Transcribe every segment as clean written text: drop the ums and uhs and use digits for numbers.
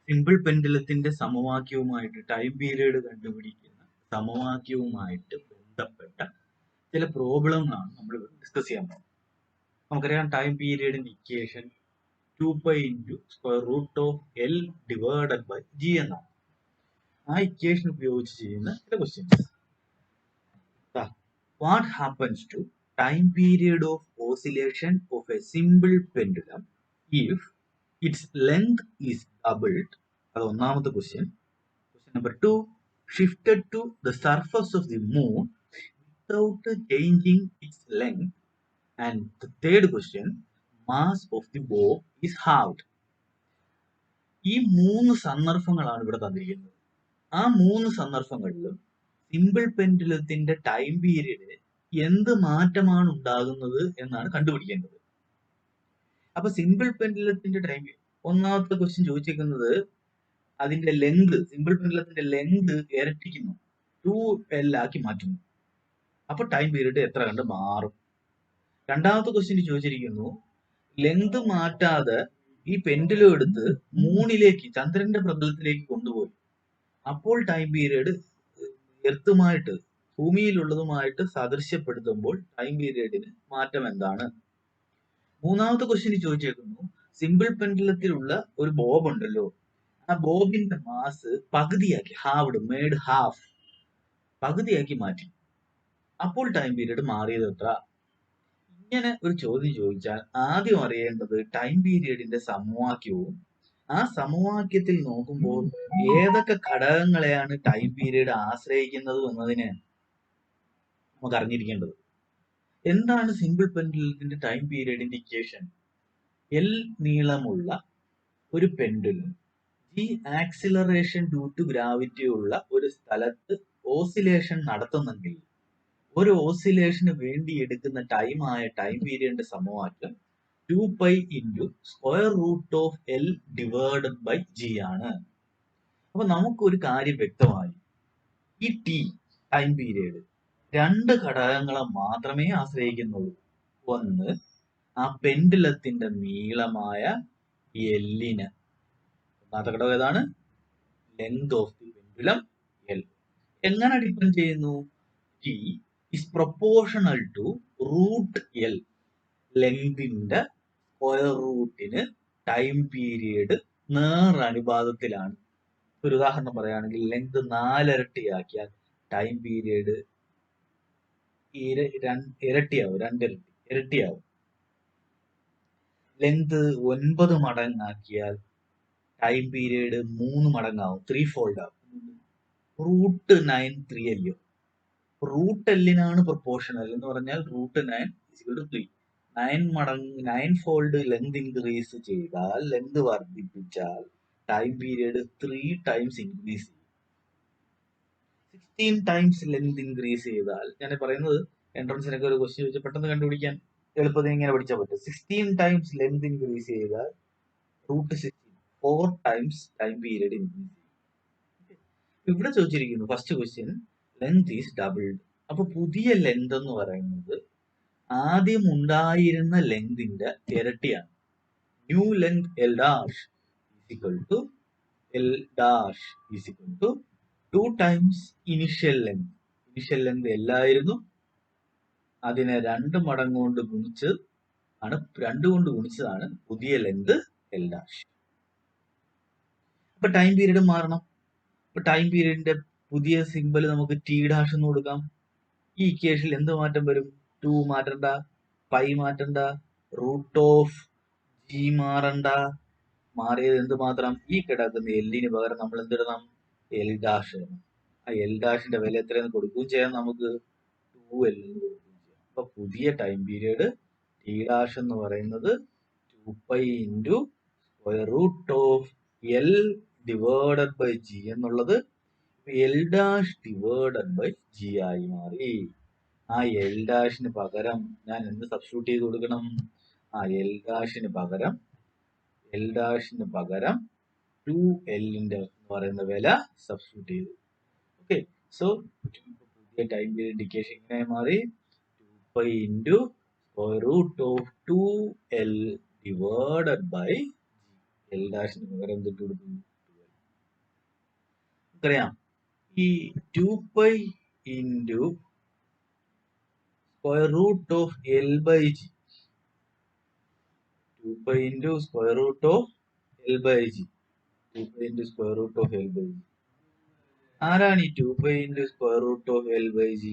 Simple പെൻഡുലത്തിന്റെ സമവാക്യവുമായിട്ട് time period കണ്ടുപിടിക്കുന്ന സമവാക്യവുമായിട്ട് ബന്ധപ്പെട്ട ചില പ്രോബ്ലങ്ങളാണ് നമ്മൾ ഡിസ്കസ് ചെയ്യാൻ പോകുന്നത്. നമുക്കറിയാം ടൈം പീരീഡിന്റെ equation 2π × square root of L divided by G എന്നാണ്. ആ ഇക്വേഷൻ ഉപയോഗിച്ച് ചെയ്യുന്ന ചില questions. What happens to time period of oscillation of a simple pendulum if its length is doubled? അത് ഒന്നാമത്തെ question. Question number 2, shifted to the surface of the moon without changing its length. And the third question, mass of the bob is halved. ഈ 3 സന്ദർഭങ്ങളാണ് ഇവിടെ തന്നിരിക്കുന്നത്. ആ 3 സന്ദർഭങ്ങളിലും simple പെൻഡുലത്തിന്റെ time പീരീഡിന് എന്ത് മാറ്റമാണ് ഉണ്ടാകുന്നത് എന്നാണ് കണ്ടുപിടിക്കേണ്ടത്. അപ്പൊ സിമ്പിൾ പെൻഡുലത്തിന്റെ ടൈം, ഒന്നാമത്തെ ക്വസ്റ്റ്യൻ ചോദിച്ചിരിക്കുന്നത് അതിന്റെ ലെങ്ത്, സിമ്പിൾ പെൻഡുലത്തിന്റെ ലെങ്ത് ഇരട്ടിക്കുന്നു, 2L ആക്കി മാറ്റുന്നു. അപ്പൊ ടൈം പീരീഡ് എത്ര കണ്ട് മാറും? രണ്ടാമത്തെ ക്വസ്റ്റ്യൻ ചോദിച്ചിരിക്കുന്നു ലെങ്ത് മാറ്റാതെ ഈ പെൻഡുലം എടുത്ത് മൂണിലേക്ക്, ചന്ദ്രന്റെ പ്രതലത്തിലേക്ക് കൊണ്ടുപോയി, അപ്പോൾ ടൈം പീരീഡ് എർത്തുമായിട്ട്, ഭൂമിയിലുള്ളതുമായിട്ട് സാദൃശ്യപ്പെടുത്തുമ്പോൾ ടൈം പീരീഡിന് മാറ്റം എന്താണ്? മൂന്നാമത്തെ ക്വസ്റ്റ്യൻ ചോദിച്ചേക്കുന്നു സിമ്പിൾ പെൻഡുലത്തിലുള്ള ഒരു ബോബ് ഉണ്ടല്ലോ, ആ ബോബിന്റെ മാസ് പകുതിയാക്കി, ഹാവ്ഡ്, മേഡ് ഹാഫ്, പകുതിയാക്കി മാറ്റി, അപ്പോൾ ടൈം പീരീഡ് മാറിയത് എത്ര? ഇങ്ങനെ ഒരു ചോദ്യം ചോദിച്ചാൽ ആദ്യം അറിയേണ്ടത് ടൈം പീരീഡിന്റെ സമവാക്യവും ആ സമവാക്യത്തിൽ നോക്കുമ്പോൾ ഏതൊക്കെ ഘടകങ്ങളെയാണ് ടൈം പീരീഡ് ആശ്രയിക്കുന്നത് എന്നതിന് നമുക്ക് അറിഞ്ഞിരിക്കേണ്ടത്. എന്താണ് സിമ്പിൾ പെൻഡുലത്തിന്റെ ടൈം പീരീഡിന്റെ ഇക്വേഷൻ? എൽ നീളമുള്ള ഒരു പെൻഡുലം ഈ ആക്സിലറേഷൻ ഡ്യൂ ടു ഗ്രാവിറ്റി ഉള്ള ഒരു സ്ഥലത്ത് ഓസിലേഷൻ നടത്തുന്നെങ്കിൽ ഒരു ഓസിലേഷന് വേണ്ടി എടുക്കുന്ന ടൈമായ ടൈം പീരീഡിന്റെ സമവാക്യം 2π × square root of L divided by G ആണ്. അപ്പൊ നമുക്കൊരു കാര്യം വ്യക്തമായി, ഈ ടി ടൈം പീരീഡ് 2 ഘടകങ്ങളെ മാത്രമേ ആശ്രയിക്കുന്നുള്ളൂ. ഒന്ന്, ആ പെൻഡുലത്തിന്റെ നീളമായ എല്ലിന്. ഒന്നാമത്തെ ഘടകം ഏതാണ്? Length of the pendulum L. എങ്ങനെ ഡിപ്പെൻഡ് ചെയ്യുന്നു? T is proportional to root L. ലെങ്തിന്റെ സ്ക്വയർ റൂട്ടിന് ടൈം പീരീഡ് നേരനുപാതത്തിലാണ്. ഒരു ഉദാഹരണം പറയുകയാണെങ്കിൽ ലെങ്ത് 4 ഇരട്ടിയാക്കിയാൽ ടൈം പീരീഡ് ഇരട്ടിയാവും, 2 ഇരട്ടിയാവും. ലെങ്ത് 9 മടങ്ങാക്കിയാൽ ടൈം പീരീഡ് 3 മടങ്ങാവും, 3 ഫോൾഡ് ആവും. റൂട്ട് 9 3 അല്ലയോ? റൂട്ട് എല്ലിനാണ് പ്രൊപ്പോർഷണൽ എന്ന് പറഞ്ഞാൽ റൂട്ട് 9 3. 9 ഫോൾഡ് ലെങ്ത് ഇൻക്രീസ് ചെയ്താൽ, ലെങ്ത് വർദ്ധിപ്പിച്ചാൽ ടൈം പീരീഡ് 3 ടൈംസ് ഇൻക്രീസ് ചെയ്യും. 16 ടൈംസ് ലെങ്ത് ഇൻക്രീസ് ചെയ്താൽ, ഞാൻ പറയുന്നത് എൻട്രൻസിനൊക്കെ ഒരു ക്വസ്റ്റ്യൻ ചോദിച്ചാൽ പെട്ടെന്ന് കണ്ടുപിടിക്കാൻ എളുപ്പത്തിൽ ഇങ്ങനെ പഠിച്ചാൽ പറ്റും. 16 ടൈംസ് ലെങ്ത് ഇൻക്രീസ് ചെയ്താൽ root 16 4 times time period increase ചെയ്യും. ഇവിടെ ചോദിച്ചിരിക്കുന്നു first question length is doubled. അപ്പൊ പുതിയ ലെങ്ത് എന്ന് പറയുന്നത് ആദ്യം ഉണ്ടായിരുന്ന ലെങ്തിന്റെ ഇരട്ടിയാണ്. New length L dash equal to L dash equal to 2 times initial length. Initial length എല്ലായിരുന്നു, അതിനെ 2 മടങ്ങ് കൊണ്ട് ഗുണിച്ചതാണ് പുതിയ ലെങ്ത് എൽ ഡാഷ്. അപ്പൊ ടൈം പീരീഡ് മാറണം. അപ്പൊ ടൈം പീരീഡിന്റെ പുതിയ സിമ്പൽ നമുക്ക് ടി ഡാഷ് എന്ന് കൊടുക്കാം. ഈ ഇക്വേഷനിൽ എന്ത് മാറ്റം വരും? 2 മാറ്റണ്ട, പൈ മാറ്റണ്ട, റൂട്ട് ഓഫ് ജി മാറണ്ട. മാറിയത് എന്ത് മാത്രം? ഈ കിടക്കുന്ന എല്ലിന് പകരം നമ്മൾ എന്തിടണം? L dash. ആ എൽ ഡാഷിന്റെ വില എത്രയെന്ന് കൊടുക്കുകയും ചെയ്യാം, നമുക്ക് 2L എന്ന് കൊടുക്കുകയും ചെയ്യാം. അപ്പൊ പുതിയ ടൈം പീരീഡ് ടി ഡാഷ് എന്ന് പറയുന്നത് 2π × square root of L divided by G എന്നുള്ളത് L dash divided by G ആയി മാറി. ആ എൽ ഡാഷിന് പകരം ഞാൻ എന്ത് സബ്സ്റ്റിറ്റ്യൂട്ട് ചെയ്ത് കൊടുക്കണം? ആ എൽ ഡാഷിന് പകരം 2L എന്ന് പറയുന്ന വില സബ്സ്റ്റിറ്റ്യൂട്ട് ചെയ്തു. ഓക്കെ, സോ പുതിയ ടൈം പീരീഡ് ഇൻഡിക്കേഷൻ ഇങ്ങനെ മാറി 2π × square root of 2L divided by G. L ഡാഷിന് പകരം എന്തിട്ട് കൊടുക്കും? നമുക്കറിയാം ഈ 2π into square root of L by G. 2π into square root of L by G. 2π into square root of L by G. ആരാണ് ഈ 2π into square root of L by G?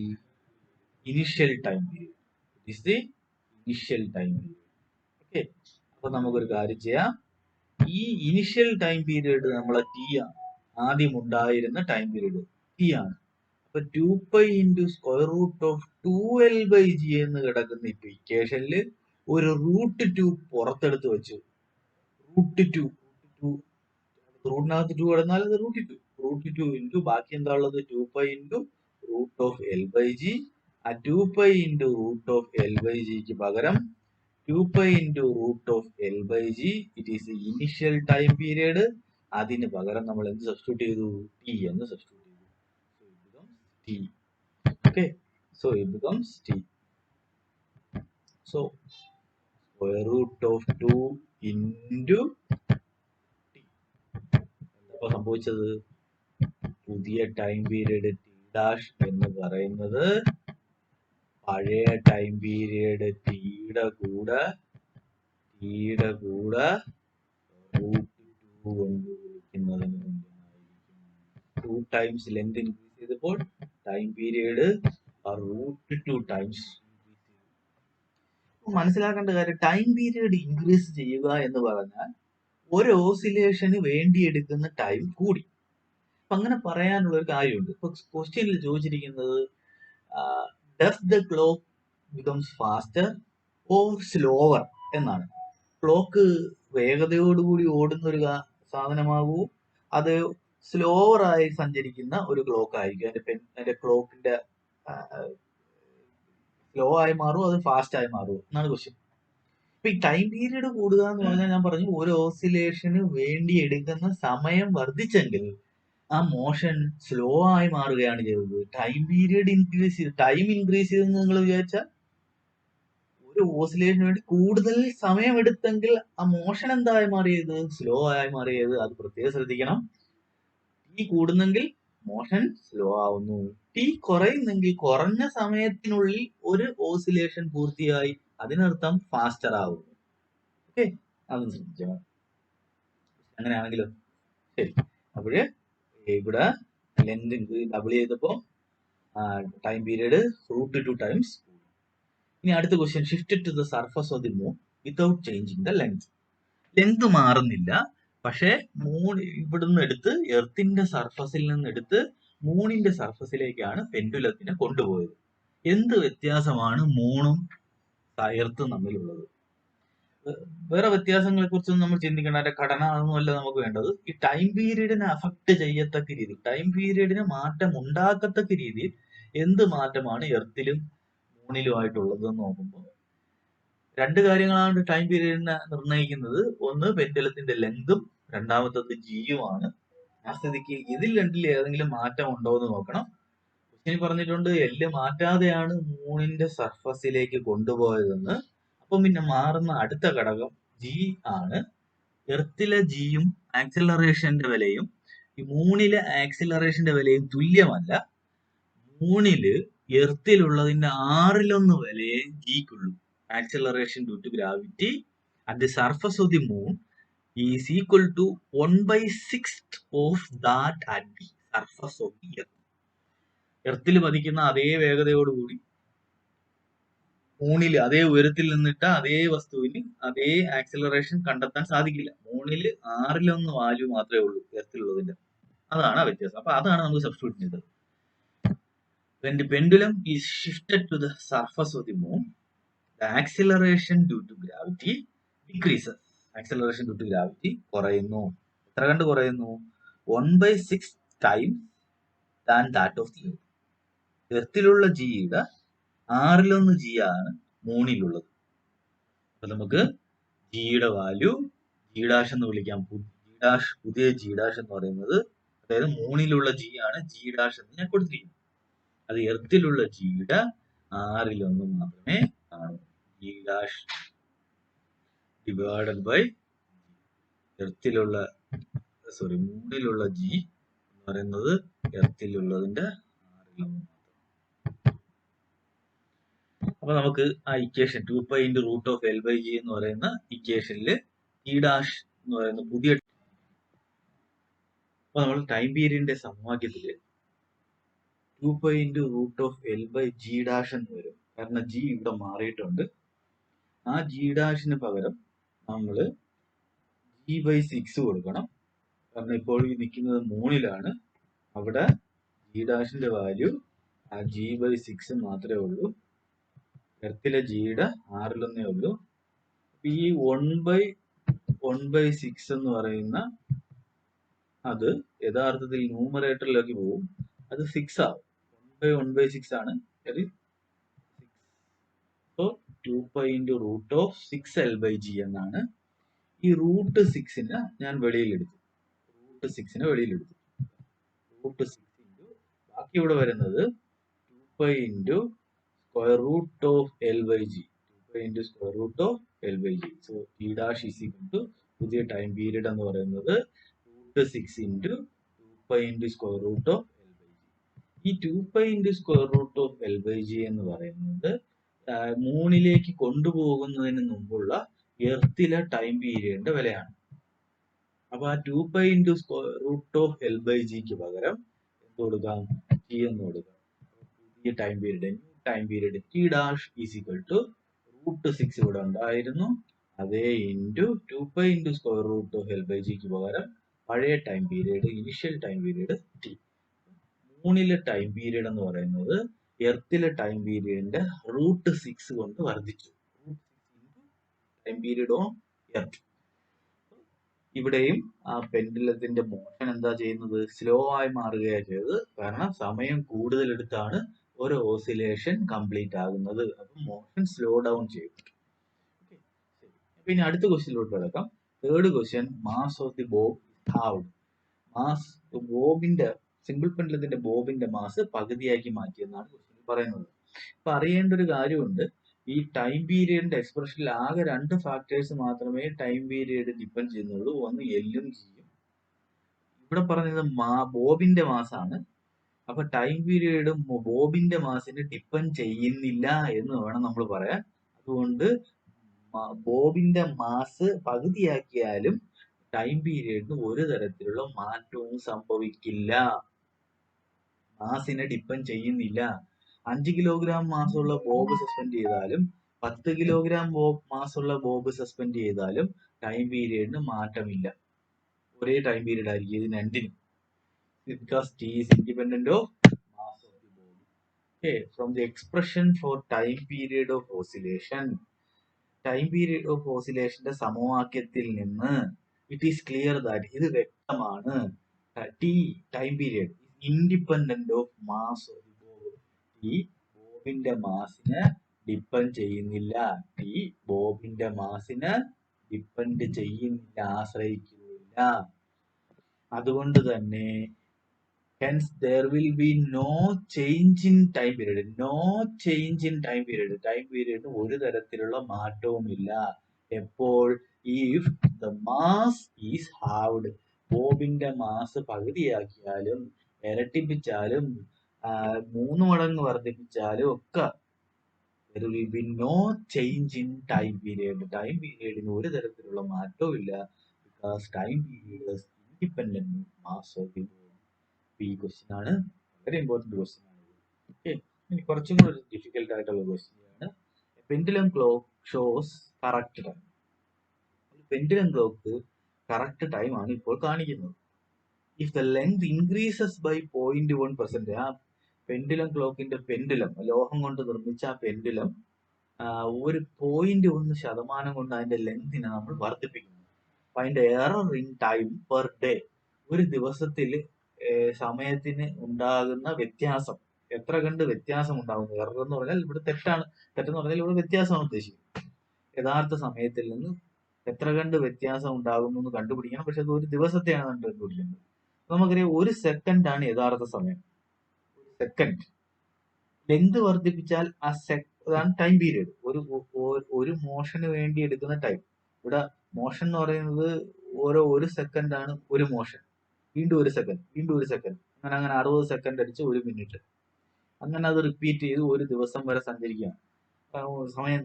Initial time period. It is the initial time period. Okay. അപ്പൊ നമുക്കൊരു കാര്യം ചെയ്യാം. ഈ initial time period നമ്മളെ T ആണ്. ആദ്യം ഉണ്ടായിരുന്ന ടൈം പീരീഡ് ടി ആണ്. അപ്പൊ 2π into square root of 2L by G എന്ന് കിടക്കുന്ന ഇപ്പൊ ഇക്വേഷനിൽ ഒരു √2 പുറത്തെടുത്ത് വെച്ചു. √2 റൂട്ടിനകത്ത് 2 കിടന്നാൽ അത് √2 into ബാക്കി എന്താ ഉള്ളത് 2π into root of L by G. ആ 2π into root of L by G ക്ക് പകരം 2π into root of L by G, it is the initial time period. അതിന് പകരം നമ്മൾ എന്ത് സബ്സ്റ്റിറ്റ്യൂട്ട് ചെയ്തു? T എന്ന് സബ്സ്റ്റിറ്റ്യൂട്ട് ചെയ്തു. So it becomes T. Okay, so it becomes T. So square root of 2 into T. എന്താ സംഭവിച്ചത്? പുതിയ ടൈം പീരീഡ് T ഡാഷ് എന്ന് പറയുന്നത് പഴയ ടൈം പീരീഡ് ടിയുടെ കൂടെ √2 കൊണ്ട് വിളിക്കുന്നതിന് തുല്യമായിരിക്കും. 2 times ലെങ്ത് ഇൻക്രീസ് ചെയ്തപ്പോൾ ടൈം പീരീഡ് √2 times ഇൻക്രീസ് ചെയ്തു. മനസ്സിലാക്കേണ്ട കാര്യം ടൈം പീരീഡ് ഇൻക്രീസ് ചെയ്യുക എന്ന് പറഞ്ഞാൽ ഒരു ഓസിലേഷന് വേണ്ടിയെടുക്കുന്ന ടൈം കൂടി. അപ്പൊ അങ്ങനെ പറയാനുള്ള ഒരു കാര്യമുണ്ട്. ഇപ്പൊ ക്വസ്റ്റ്യനിൽ ചോദിച്ചിരിക്കുന്നത് does the clock becomes faster or slower എന്നാണ്. ക്ലോക്ക് വേഗതയോടുകൂടി ഓടുന്ന ഒരു സാധനമാകൂ, അത് സ്ലോവർ ആയി സഞ്ചരിക്കുന്ന ഒരു ക്ലോക്ക് ആയിരിക്കും. അതിന്റെ ക്ലോക്കിന്റെ സ്ലോ ആയി മാറും, അത് ഫാസ്റ്റ് ആയി മാറും എന്നാണ് ക്വസ്റ്റ്യൻ. ഇപ്പൊ ഈ ടൈം പീരീഡ് കൂടുക എന്ന് പറഞ്ഞാൽ ഞാൻ പറഞ്ഞു ഒരു ഓസിലേഷന് വേണ്ടി എടുക്കുന്ന സമയം വർദ്ധിച്ചെങ്കിൽ ആ മോഷൻ സ്ലോ ആയി മാറുകയാണ് ചെയ്തത്. ടൈം പീരീഡ് ഇൻക്രീസ് ചെയ്ത് ടൈം ഇൻക്രീസ് ചെയ്തെന്ന് നിങ്ങൾ വിചാരിച്ചാൽ ഒരു ഓസിലേഷന് വേണ്ടി കൂടുതൽ സമയം എടുത്തെങ്കിൽ ആ മോഷൻ എന്തായി മാറിയത്? സ്ലോ ആയി മാറിയത്. അത് പ്രത്യേകം ശ്രദ്ധിക്കണം. ടി കൂടുന്നെങ്കിൽ മോഷൻ സ്ലോ ആവുന്നു. ടി കുറയുന്നെങ്കിൽ കുറഞ്ഞ സമയത്തിനുള്ളിൽ ഒരു ഓസിലേഷൻ പൂർത്തിയായി, അതിനർത്ഥം ഫാസ്റ്റർ ആവുന്നു. ഓക്കെ, അതും ശ്രദ്ധിക്കണം. അങ്ങനെയാണെങ്കിലോ ശരി. അപ്പോഴ് ഇവിടെ ലെങ്ത് ഡബിൾ ചെയ്തപ്പോ ടൈം പീരീഡ് √2 times. ഇനി അടുത്ത question, shift to the surface of the moon without changing the length. Length മാറുന്നില്ല, പക്ഷെ മൂൺ ഇവിടുന്ന് എടുത്ത് എർത്തിന്റെ സർഫസിൽ നിന്ന് എടുത്ത് മൂണിന്റെ സർഫസിലേക്കാണ് പെൻഡുലത്തിനെ കൊണ്ടുപോയത്. എന്ത് വ്യത്യാസമാണ് മൂണും എർത്തും തമ്മിലുള്ളത്? വേറെ വ്യത്യാസങ്ങളെ കുറിച്ചൊന്നും നമ്മൾ ചിന്തിക്കേണ്ട, അതിന്റെ ഘടന അതൊന്നുമല്ല നമുക്ക് വേണ്ടത്. ഈ ടൈം പീരീഡിനെ അഫക്ട് ചെയ്യത്തക്ക രീതിയിൽ, ടൈം പീരീഡിന് മാറ്റം ഉണ്ടാക്കത്തക്ക രീതിയിൽ എന്ത് മാറ്റമാണ് എർത്തിലും മൂണിലുമായിട്ടുള്ളത് എന്ന് നോക്കുമ്പോൾ രണ്ട് കാര്യങ്ങളാണ് ടൈം പീരീഡിനെ നിർണ്ണയിക്കുന്നത്. ഒന്ന് പെൻഡുലത്തിന്റെ ലെങ്തും, രണ്ടാമത്തത് ജിയുമാണ്. ആ സ്ഥിതിക്ക് ഇതിൽ രണ്ടിൽ ഏതെങ്കിലും മാറ്റം ഉണ്ടോ എന്ന് നോക്കണം. ക്വസ്റ്റ്യൻ പറഞ്ഞിട്ടുണ്ട് എല്ല് മാറ്റാതെയാണ് മൂണിന്റെ സർഫസിലേക്ക് കൊണ്ടുപോയതെന്ന്. അപ്പം പിന്നെ മാറുന്ന അടുത്ത ഘടകം ജി ആണ്. എർത്തിലെ ജിയും ആക്സിലറേഷന്റെ വിലയും ഈ മൂണിലെ ആക്സിലറേഷന്റെ വിലയും തുല്യമല്ല. മൂണില് എർത്തിലുള്ളതിന്റെ 1/6 വിലയെ ജിക്കുള്ളൂ. Acceleration due to gravity at the surface of the moon is equal to 1/6 of that at the surface of the earth. എർത്തിൽ പതിക്കുന്ന അതേ വേഗതയോടുകൂടി മൂണില് അതേ ഉയരത്തിൽ നിന്നിട്ട് അതേ വസ്തുവിന് അതേ ആക്സിലറേഷൻ കണ്ടെത്താൻ സാധിക്കില്ല. മൂണില് 1/6 വാല്യൂ മാത്രമേ ഉള്ളൂ എർത്തിലുള്ളതിന്റെ. അതാണ് ആ വ്യത്യാസം. അപ്പൊ അതാണ് നമുക്ക് സബ്സ്റ്റിറ്റ്യൂട്ട് ചെയ്തത്. When the pendulum is shifted to the surface of the moon, the acceleration due to gravity decreases. Acceleration due to gravity കുറയുന്നു. എത്ര കണ്ട് കുറയുന്നു? 1/6 times than that of the earth. എർത്തിലുള്ള ജിയുടെ 1/6 ജി ആണ് മൂണിലുള്ളത്. അപ്പൊ നമുക്ക് ജിയുടെ വാല്യൂ ജി ഡാഷ് എന്ന് വിളിക്കാം. പുതിയ ജി ഡാഷ് എന്ന് പറയുന്നത്, അതായത് മൂണിലുള്ള ജി ആണ് ജി ഡാഷ് എന്ന് ഞാൻ കൊടുത്തിരിക്കുന്നു. അത് എർത്തിലുള്ള ജിയുടെ 1/6 മാത്രമേ കാണൂ. ജി ഡാഷ് ഡിവൈഡഡ് ബൈ മൂണിലുള്ള ജി എന്ന് പറയുന്നത് എർത്തിലുള്ളതിന്റെ 6 മാത്രം. അപ്പൊ നമുക്ക് ആ ഇക്വേഷൻ 2π × √L/g എന്ന് പറയുന്ന ഇക്വേഷനിൽ T' എന്ന് പറയുന്ന പുതിയ, അപ്പൊ നമ്മൾ ടൈം പീരീഡിന്റെ സമവാക്യത്തില് 2π × √L/g' എന്ന് വരും. കാരണം g ഇവിടെ മാറിയിട്ടുണ്ട്. ആ g' പകരം നമ്മൾ g/6 കൊടുക്കണം. കാരണം ഇപ്പോൾ ഈ നിൽക്കുന്നത് 3-ലാണ്. അവിടെ g' വാല്യൂ ആ g/6 മാത്രമേ ഉള്ളൂ. എർത്തിലെ ജിയുടെ 6 ഉള്ളൂ. ഈ 1/6 എന്ന് പറയുന്ന അത് യഥാർത്ഥത്തിൽ ന്യൂമറേറ്ററിലേക്ക് പോകും. അത് 6 ആവും. 1/6 ആണ്. സോ 2π × √6L/g എന്നാണ്. ഈ √6 ഞാൻ വെളിയിലെടുത്തു. √6 ബാക്കി ഇവിടെ വരുന്നത് 2π × √L/g. 2π × √L/g. സോ T' പുതിയ ടൈം പീരീഡ് എന്ന് പറയുന്നത് √6 × 2π × √L/g. ഈ 2π × √L/g എന്ന് പറയുന്നത് മൂണിലേക്ക് കൊണ്ടുപോകുന്നതിന് മുമ്പുള്ള എർത്തിലെ ടൈം പീരീഡിന്റെ വിലയാണ്. അപ്പൊ ആ 2π × √L/gക്ക് പകരം എന്ത് കൊടുക്കാം? T എന്ന് കൊടുക്കാം. പുതിയ ടൈം പീരീഡ് T' √6 ഇവിടെ ഉണ്ടായിരുന്നു. അതേ ഇൻറ്റു 2π × √L/gക്ക് പകരം പഴയ time period, initial time period T. മൂണിലെ ടൈം പീരീഡ് എന്ന് പറയുന്നത് എർത്തിലെ ടൈം പീരീഡിന്റെ √6 കൊണ്ട് വർദ്ധിച്ചു. Time period on earth. ഇവിടെയും ആ പെൻഡുലത്തിന്റെ മോഷൻ എന്താ ചെയ്യുന്നത്? സ്ലോ ആയി മാറുകയാണ് ചെയ്തത്. കാരണം സമയം കൂടുതൽ എടുത്താണ് ഒരു ഓസിലേഷൻ കംപ്ലീറ്റ് ആകുന്നത്. അപ്പം മോഷൻ സ്ലോ ഡൗൺ ചെയ്യും. പിന്നെ അടുത്ത ക്വസ്റ്റ്യനിലോട്ട് കിടക്കാം. Third question, mass of the bob halved. Mass ബോബിന്റെ, സിംഗിൾ പെൻഡുലത്തിന്റെ ബോബിന്റെ മാസ് പകുതിയാക്കി മാറ്റിയെന്നാണ് ക്വസ്റ്റ്യൻ പറയുന്നത്. അപ്പൊ അറിയേണ്ട ഒരു കാര്യമുണ്ട്, ഈ ടൈം പീരീഡിന്റെ എക്സ്പ്രഷനിൽ ആകെ 2 ഫാക്ടേഴ്സ് മാത്രമേ ടൈം പീരീഡ് ഡിപ്പെൻഡ് ചെയ്യുന്നുള്ളൂ. ഒന്ന് എല്ലും ജിയും. ഇവിടെ പറഞ്ഞത് ബോബിന്റെ മാസാണ്. അപ്പൊ ടൈം പീരീഡ് ബോബിന്റെ മാസിനെ ഡിപ്പെൻഡ് ചെയ്യുന്നില്ല എന്ന് വേണം നമ്മൾ പറയാൻ. അതുകൊണ്ട് ബോബിന്റെ മാസ് പകുതിയാക്കിയാലും ടൈം പീരീഡിന് ഒരു തരത്തിലുള്ള മാറ്റവും സംഭവിക്കില്ല. മാസിനെ ഡിപ്പെൻഡ് ചെയ്യുന്നില്ല. 5 കിലോഗ്രാം മാസമുള്ള ബോബ് സസ്പെൻഡ് ചെയ്താലും 10 കിലോഗ്രാം മാസമുള്ള ബോബ് സസ്പെൻഡ് ചെയ്താലും ടൈം പീരീഡിന് മാറ്റമില്ല. ഒരേ ടൈം പീരീഡ് ആയിരിക്കും ഇത് രണ്ടിനും. Because T is independent of mass of the body. Okay, from the expression for time period of oscillation, time period of oscillation സമവാക്യത്തിൽ നിന്ന് it is clear that ഇത് വ്യക്തമാണ്, T time period is independent of mass of the body. T ബോബിന്റെ മാസിനെ depend ചെയ്യുന്നില്ല. T ബോബിന്റെ മാസിനെ depend ചെയ്യുന്നില്ല, ആശ്രയിക്കുന്നില്ല. അതുകൊണ്ട് തന്നെ hence there will be no change in time period. No change in time period. Time period ഒരു തരത്തിലുള്ള മാറ്റവുമില്ല. എപ്പോൾ? if the mass is halved. ബോബിന്റെ മാസ് പകുതിയാക്കിയാലും ഇരട്ടിപ്പിച്ചാലും 3 മടങ്ങ് വർദ്ധിപ്പിച്ചാലും ഒക്കെ there will be no change in time period. Time period ഒരു തരത്തിലുള്ള മാറ്റവും ഇല്ല. because time period is independent of mass of the body. ഈ ക്വസ്റ്റ്യൻ ആണ്, വളരെ ഇമ്പോർട്ടന്റ് ക്വസ്റ്റ്യൻ ആണ്. ഓക്കെ, ഇനി കുറച്ചും കൂടി ഡിഫിക്കൽട്ട് ആയിട്ടുള്ള ക്വസ്റ്റ്യൻ ആണ്. Pendulum clock shows correct time. Pendulum clock correct time ആണ് ഇപ്പോൾ കാണിക്കുന്നത്. If the length increases by 0.1%, ആ പെൻഡുലം ക്ലോക്കിന്റെ പെൻഡുലം, ലോഹം കൊണ്ട് നിർമ്മിച്ച ആ പെൻഡുലം ഒരു 0.1% കൊണ്ട് അതിന്റെ ലെങ്തിനെ നമ്മൾ വർദ്ധിപ്പിക്കുന്നു. Find error in time per day. ഒരു ദിവസത്തിൽ സമയത്തിന് ഉണ്ടാകുന്ന വ്യത്യാസം എത്ര കണ്ട് വ്യത്യാസം ഉണ്ടാകുന്നു. എറർ എന്ന് പറഞ്ഞാൽ ഇവിടെ തെറ്റെന്ന് പറഞ്ഞാൽ ഇവിടെ വ്യത്യാസമാണ് ഉദ്ദേശിക്കുന്നത്. യഥാർത്ഥ സമയത്തിൽ നിന്ന് എത്ര കണ്ട് വ്യത്യാസം ഉണ്ടാകുന്നു എന്ന് കണ്ടുപിടിക്കണം. പക്ഷെ അത് ഒരു ദിവസത്തെയാണ് നമ്മൾ കണ്ടുപിടിക്കുന്നത്. നമുക്കറിയാം 1 സെക്കൻഡ് ആണ് യഥാർത്ഥ സമയം. 1 സെക്കൻഡ്. ലെങ്ത് വർദ്ധിപ്പിച്ചാൽ അതാണ് ടൈം പീരീഡ്. ഒരു മോഷന് വേണ്ടി എടുക്കുന്ന ടൈം. ഇവിടെ മോഷൻ എന്ന് പറയുന്നത് ഓരോ 1 സെക്കൻഡ് ആണ് ഒരു മോഷൻ. വീണ്ടും 1 സെക്കൻഡ്, വീണ്ടും 1 സെക്കൻഡ്, അങ്ങനെ 60 സെക്കൻഡ് അടിച്ച് 1 മിനിറ്റ്. അങ്ങനെ അത് റിപ്പീറ്റ് ചെയ്ത് ഒരു ദിവസം വരെ സഞ്ചരിക്കുകയാണ്. സമയം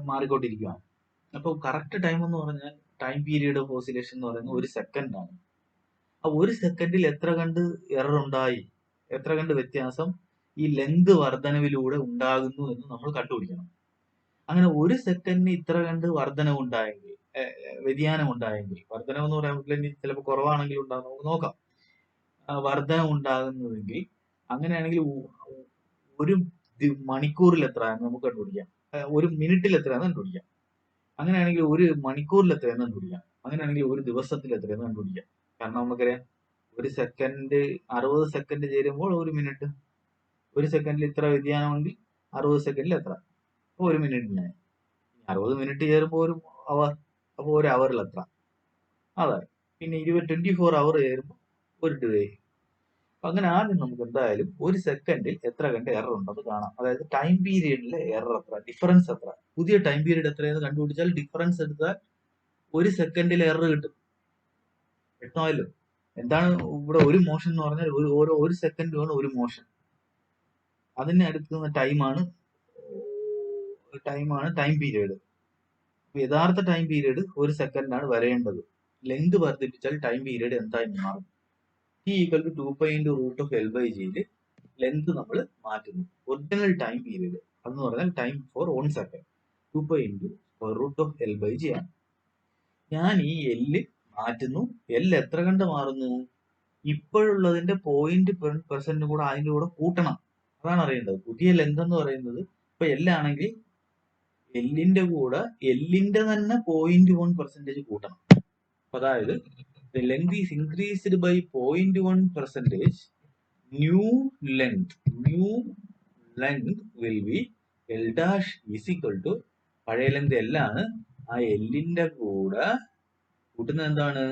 മാറിക്കൊണ്ടിരിക്കുകയാണ്. അപ്പോൾ കറക്റ്റ് ടൈം എന്ന് പറഞ്ഞാൽ ടൈം പീരീഡ് ഓഫ് ഓസിലേഷൻ എന്ന് പറയുന്നത് 1 സെക്കൻഡാണ്. ആ 1 സെക്കൻഡിൽ എത്ര കണ്ട് എറർ ഉണ്ടായി, എത്ര കണ്ട് വ്യത്യാസം ഈ ലെങ്ത് വർധനവിലൂടെ ഉണ്ടാകുന്നു എന്ന് നമ്മൾ കണ്ടുപിടിക്കണം. അങ്ങനെ 1 സെക്കൻഡിന് ഇത്ര കണ്ട് വർധനവ് ഉണ്ടായെങ്കിൽ, വ്യതിയാനം ഉണ്ടായെങ്കിൽ, വർധനവ് എന്ന് പറയുമ്പോൾ ചിലപ്പോൾ കുറവാണെങ്കിൽ ഉണ്ടാകും, നമുക്ക് നോക്കാം. വർധനം ഉണ്ടാകുന്നതെങ്കിൽ അങ്ങനെയാണെങ്കിൽ ഒരു മണിക്കൂറിൽ എത്രയാണെന്ന് നമുക്ക് കണ്ടുപിടിക്കാം, 1 മിനിറ്റിൽ എത്രയാണെന്ന് കണ്ടുപിടിക്കാം. അങ്ങനെയാണെങ്കിൽ 1 മണിക്കൂറിൽ എത്രയെന്ന് കണ്ടുപിടിക്കാം. അങ്ങനെയാണെങ്കിൽ 1 ദിവസത്തിൽ എത്രയെന്ന് കണ്ടുപിടിക്കാം. കാരണം നമുക്കറിയാം 1 സെക്കൻഡ് 60 സെക്കൻഡ് ചേരുമ്പോൾ 1 മിനിറ്റ്. 1 സെക്കൻഡിൽ ഇത്ര വ്യതിയാനമെങ്കിൽ 60 സെക്കൻഡിൽ എത്ര, അപ്പോൾ 1 മിനിറ്റിന് 60 മിനിറ്റ് ചേരുമ്പോൾ 1 അവർ, അപ്പോൾ 1 അവറിൽ എത്ര, അതായി. പിന്നെ 24 അവർ ചേരുമ്പോൾ 1 ഡേ. അങ്ങനെ ആദ്യം നമുക്ക് എന്തായാലും 1 സെക്കൻഡിൽ എത്ര കണ്ട് എറർ ഉണ്ടെന്ന് കാണാം. അതായത് ടൈം പീരീഡിലെ എറർ എത്ര, ഡിഫറൻസ് എത്ര, പുതിയ ടൈം പീരീഡ് എത്രയെന്ന് കണ്ടുപിടിച്ചാൽ ഡിഫറൻസ് എടുത്താൽ 1 സെക്കൻഡിൽ എറർ കിട്ടും. വ്യക്തമായല്ലോ. എന്താണ് ഇവിടെ ഒരു മോഷൻ എന്ന് പറഞ്ഞാൽ ഓരോ 1 സെക്കൻഡുമാണ് ഒരു മോഷൻ. അതിനെ എടുക്കുന്ന ടൈമാണ് ടൈം പീരീഡ്. യഥാർത്ഥ ടൈം പീരീഡ് 1 സെക്കൻഡാണ് വരേണ്ടത്. ലെങ്ത് വർദ്ധിപ്പിച്ചാൽ ടൈം പീരീഡ് എന്തായി മാറും? T equal to 2 pi into root of L/G യിൽ ലെങ്ത് നമ്മൾ മാറ്റുന്നു. ഒറിജിനൽ ടൈം പീരീഡ് എന്ന് പറഞ്ഞാൽ time for 1 second 2 pi into root of L/G ആണ്. ഞാൻ ഈ L മാറ്റുന്നു. L എത്ര കണ്ട് മാറുന്നു? ഇപ്പോഴുള്ളതിന്റെ 0.1% കൂടെ അതിന്റെ കൂടെ കൂട്ടണം. അതാണ് അറിയേണ്ടത്. പുതിയ ലെങ്ത് എന്ന് പറയുന്നത് ഇപ്പൊ L ആണെങ്കിൽ എല്ലിന്റെ കൂടെ എല്ലിന്റെ തന്നെ 0.1% കൂട്ടണം. അതായത് the length is increased by 0.1%. New length will be L dash is equal to പഴയ ലെങ്ത് L ആണ്. ആ എല്ലിന്റെ കൂടെ കൂട്ടുന്നത് എന്താണ്?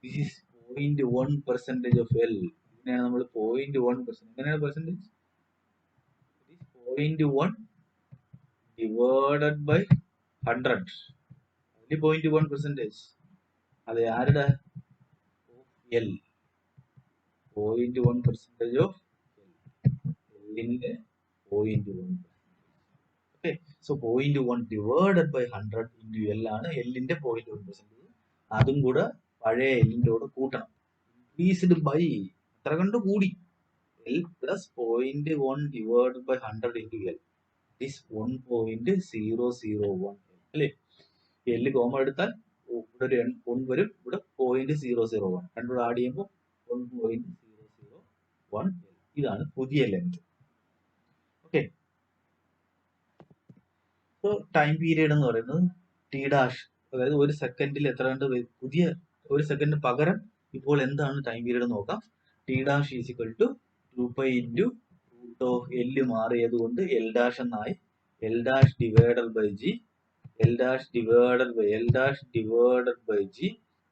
This is 0.1% of L. ഇതിനെയാണ് നമ്മൾ 0.1%. എങ്ങനെയാണ് പെർസെന്റേജ്? 0.1 divided by 100. അതിൽ 0.1%. അത് ആരുടെ? L. 0.1% of L ന്റെ 0.1%. Okay, so 0.1 divided by 100 into L ആണ് L ന്റെ 0.1%. അതും കൂടെ പഴയ എല്ലിന്റെ കൂടെ കൂട്ടണം. ഇൻക്രീസ്ഡ് ബൈ എത്ര കണ്ട് കൂടി? L plus 0.1 divided by 100 into L is 1.001 അല്ലേ? L കോമ എടുത്താൽ ഇവിടെ 1 വരും, ഇവിടെ 0.001, രണ്ടുകൂടെ ആഡ് ചെയ്യുമ്പോൾ 1.001. ഇതാണ് പുതിയ length. Okay, so time period എന്ന് പറയുന്നത് ടി ഡാഷ്, അതായത് 1 സെക്കൻഡിൽ എത്ര കണ്ട് പുതിയ 1 സെക്കൻഡിന് പകരം ഇപ്പോൾ എന്താണ് ടൈം പീരീഡ് നോക്കാം. T dash is equal to 2 pi into root of L മാറിയത് കൊണ്ട് L ഡാഷ് എന്നായി. L dash divided by G, L dash divided by G,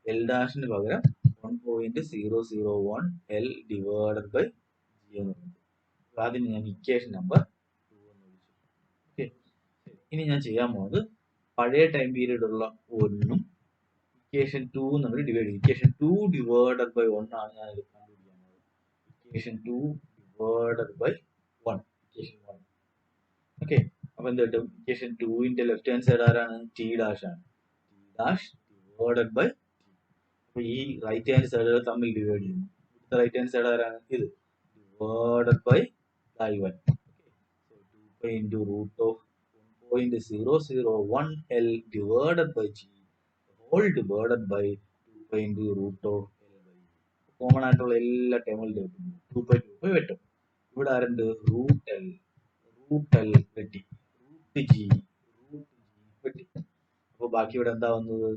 L ഡാഷിന് പകരം 1.001 L ഡിവൈഡഡ് ബൈ G എന്ന് പറയുന്നത്. അതിന് ഞാൻ ഇക്വേഷൻ നമ്പർ 2 എന്ന് വിളിച്ചു. ഓക്കെ, ഇനി ഞാൻ ചെയ്യാൻ പോകുന്നത് പഴയ ടൈം പീരീഡ് ഉള്ള 1ഉം ഇക്വേഷൻ 2 നമ്മൾ ഡിവൈഡ് ചെയ്യും. ഇക്വേഷൻ 2 ഡിവൈഡഡ് ബൈ 1 ആണ് ഞാൻ കണ്ടുപിടിക്കാൻ പോകുന്നത്. Equation 2 divided by 1, equation 1. Okay, അപ്പൊ എന്ത് കിട്ടും? ഇക്വേഷൻ 2ന്റെ ലെഫ്റ്റ് ഹാൻഡ് സൈഡ് ആരാണ്? ടി ഡാഷ് ആണ്. ടി ഡാഷ് ഡിവൈഡഡ് ബൈ, അപ്പൊ ഈ റൈറ്റ് ഹാൻഡ് സൈഡുകൾ തമ്മിൽ ഡിവൈഡ് ചെയ്യുന്നു. ഇവിടുത്തെ റൈറ്റ് ഹാൻഡ് സൈഡ് ആരാണ്? ഇത് divided by i1. So 2 pi into root of 1.001 L divided by G whole divided by 2 pi into root of L by G. Common ആയിട്ടുള്ള എല്ലാ ടേമുകളും 2 pi വെട്ടും. ഇവിടെ ആരുണ്ട്? റൂട്ട് എൽ വെട്ടി, റൂട്ട് ജി വെട്ടി. അപ്പൊ ബാക്കി ഇവിടെ എന്താ വന്നത്?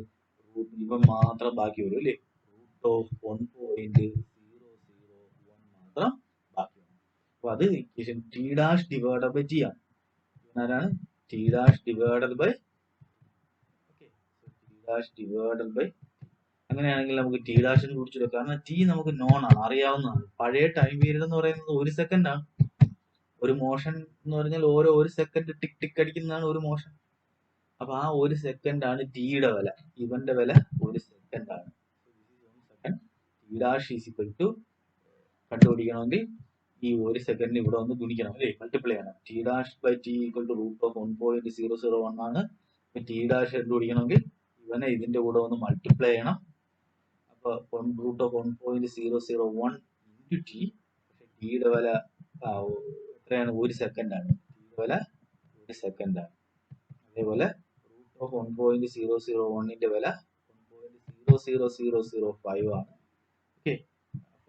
ഇവൻ മാത്രം ബാക്കി വരും അല്ലേ? റൂട്ട് ഓഫ് 1.001 മാത്രം ബാക്കി വരും. അപ്പൊ അത് equation T dash divided by G ആണ്. ആരാണ്? T dash divided by, okay, T dash divided by. അങ്ങനെയാണെങ്കിൽ നമുക്ക് ടി ഡാഷിന് കുറിച്ചിട്ട്, കാരണം ടി നമുക്ക് നോൺ ആണ്, അറിയാവുന്നതാണ്. പഴയ ടൈം പീരീഡ് എന്ന് പറയുന്നത് 1 സെക്കൻഡ് ആണ്. ഒരു മോഷൻ എന്ന് പറഞ്ഞാൽ ഓരോ 1 സെക്കൻഡ് ടിക് ടിക് അടിക്കുന്നതാണ് ഒരു മോഷൻ. അപ്പൊ ആ 1 സെക്കൻഡ് ആണ് ടിയുടെ വില. ഇവന്റെ വില 1 സെക്കൻഡ് ആണ്. T dash is equal to കണ്ടുപിടിക്കണമെങ്കിൽ ഈ ഒരു സെക്കൻഡിൽ ഇവിടെ ഒന്ന് ഗുണിക്കണം അല്ലേ, മൾട്ടിപ്ലൈ ആണ്. T dash by T equal to root of 1.001 ആണ്. ടി ഡാഷ് കണ്ടുപിടിക്കണമെങ്കിൽ ഇവനെ ഇതിന്റെ കൂടെ ഒന്ന് മൾട്ടിപ്ലൈ ചെയ്യണം. അപ്പൊ റൂട്ട് ഓഫ് 1.001 ഇൻറ്റു ടി. പക്ഷെ ടിയുടെ വില എത്രയാണ്? 1 സെക്കൻഡാണ്. ടിയുടെ വില 1 സെക്കൻഡാണ്. അതേപോലെ റൂട്ട് ഓഫ് 1.001ന്റെ വില 1.00005 ആണ്. ഓക്കെ,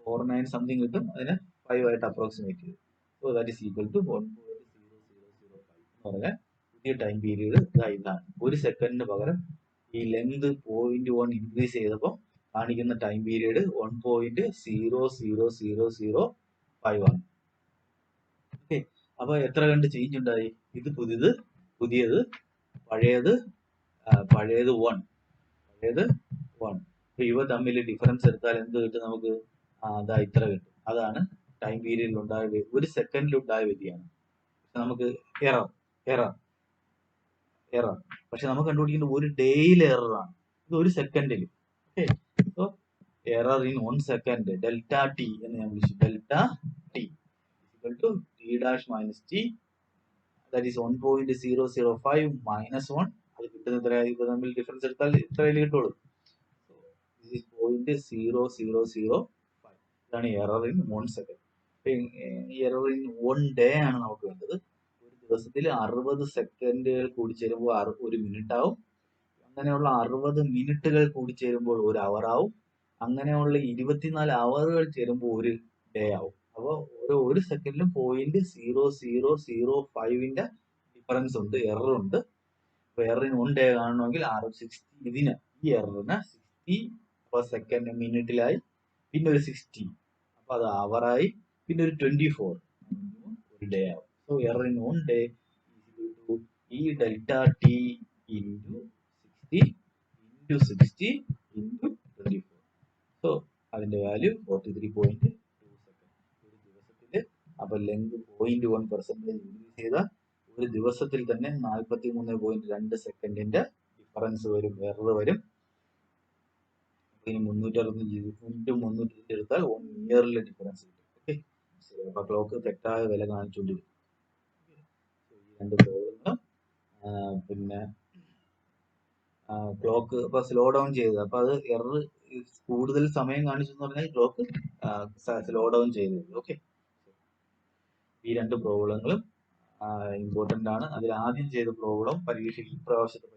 49 സംതിങ് കിട്ടും. അതിനെ 5 ആയിട്ട് അപ്രോക്സിമേറ്റ് ചെയ്തു. So that is equal to 1.0005 എന്ന് പറഞ്ഞാൽ പുതിയ ടൈം പീരീഡ് ഇതാണ്. 1 സെക്കൻഡിന് പകരം ഈ ലെങ്ത് 0.1 ഇൻക്രീസ് ചെയ്തപ്പോൾ കാണിക്കുന്ന ടൈം പീരീഡ് 1.00005 ആണ്. ഓക്കെ, അപ്പൊ എത്ര കണ്ട് ചേഞ്ച് ഉണ്ടായി? ഇത് പുതിയത്, പഴയത് 1. അപ്പൊ ഇവ തമ്മിൽ ഡിഫറൻസ് എടുത്താൽ എന്ത് കിട്ടും നമുക്ക്? അതാ ഇത്ര കിട്ടും. അതാണ് ടൈം പീരീഡിൽ ഉണ്ടായ 1 സെക്കൻഡിൽ ഉണ്ടായ വ്യതിയാനം. നമുക്ക് എറർ പക്ഷെ നമുക്ക് കണ്ടുപിടിക്കേണ്ട 1 ഡേയിൽ എററാണ്. ഇത് 1 സെക്കൻഡിൽ. Okay, so error in 1 second delta T എന്ന് ഞാൻ വിളിച്ചു. Delta T equal to T dash minus T, that is 1.005 minus 1. അത് കിട്ടുന്ന ഇത്ര, ഇപ്പൊ തമ്മിൽ ഡിഫറൻസ് എടുത്താൽ ഇത്രയിൽ കിട്ടുള്ളൂ. 0.0005. ഇതാണ് error in 1 second. Error in 1 day ആണ് നമുക്ക് വേണ്ടത്. ഒരു ദിവസത്തിൽ 60 സെക്കൻഡുകൾ കൂടി ചേരുമ്പോൾ 1 മിനിറ്റ് ആവും. അങ്ങനെയുള്ള 60 മിനിറ്റുകൾ കൂടി ചേരുമ്പോൾ 1 അവർ ആവും. അങ്ങനെയുള്ള 24 അവറുകൾ ചേരുമ്പോൾ 1 ഡേ ആവും. അപ്പോൾ ഓരോ 1 സെക്കൻഡിലും 0.0005ന്റെ ഡിഫറൻസ് ഉണ്ട്, എറർ ഉണ്ട്. അപ്പൊ എററിന് 1 ഡേ കാണണമെങ്കിൽ 60 ഇതിന് ഈ എററിന് 60 സെക്കൻഡ് മിനിറ്റിലായി, പിന്നെ ഒരു 60, അപ്പൊ അത് അവറായി, പിന്നെ ഒരു 24 ഒരു ഡേ ആവും. സോ എറർ ഇൻ 1 ഡേ ഈ delta T into 60 into 24. So അതിന്റെ വാല്യൂ 43.2 സെക്കൻഡ് ഒരു ദിവസത്തില്. അപ്പൊ ലെങ്ത് 0.1% ഇൻക്രീസ് ചെയ്താൽ ഒരു ദിവസത്തിൽ തന്നെ 43.2 സെക്കൻഡിന്റെ ഡിഫറൻസ് വരും, എറർ വരും. ഇനി 365 എടുത്താൽ 1 ഇയറിലെ ഡിഫറൻസ് കിട്ടും. ഓക്കെ, അപ്പൊ ക്ലോക്ക് തെറ്റായ വില കാണിച്ചുകൊണ്ടിരിക്കും. ഈ 2 പ്രോബ്ലങ്ങളും പിന്നെ ക്ലോക്ക് ഇപ്പൊ സ്ലോ ഡൗൺ ചെയ്തത്, അപ്പൊ അത് എറർ കൂടുതൽ സമയം കാണിച്ചു എന്ന് പറഞ്ഞാൽ ക്ലോക്ക് സ്ലോ ഡൗൺ ചെയ്തത്. ഓക്കെ, ഈ 2 പ്രോബ്ലങ്ങളും ഇമ്പോർട്ടന്റ് ആണ്. അതിൽ ആദ്യം ചെയ്ത പ്രോബ്ലം പരീക്ഷയ്ക്ക് ഇപ്രാവശ്യത്തെ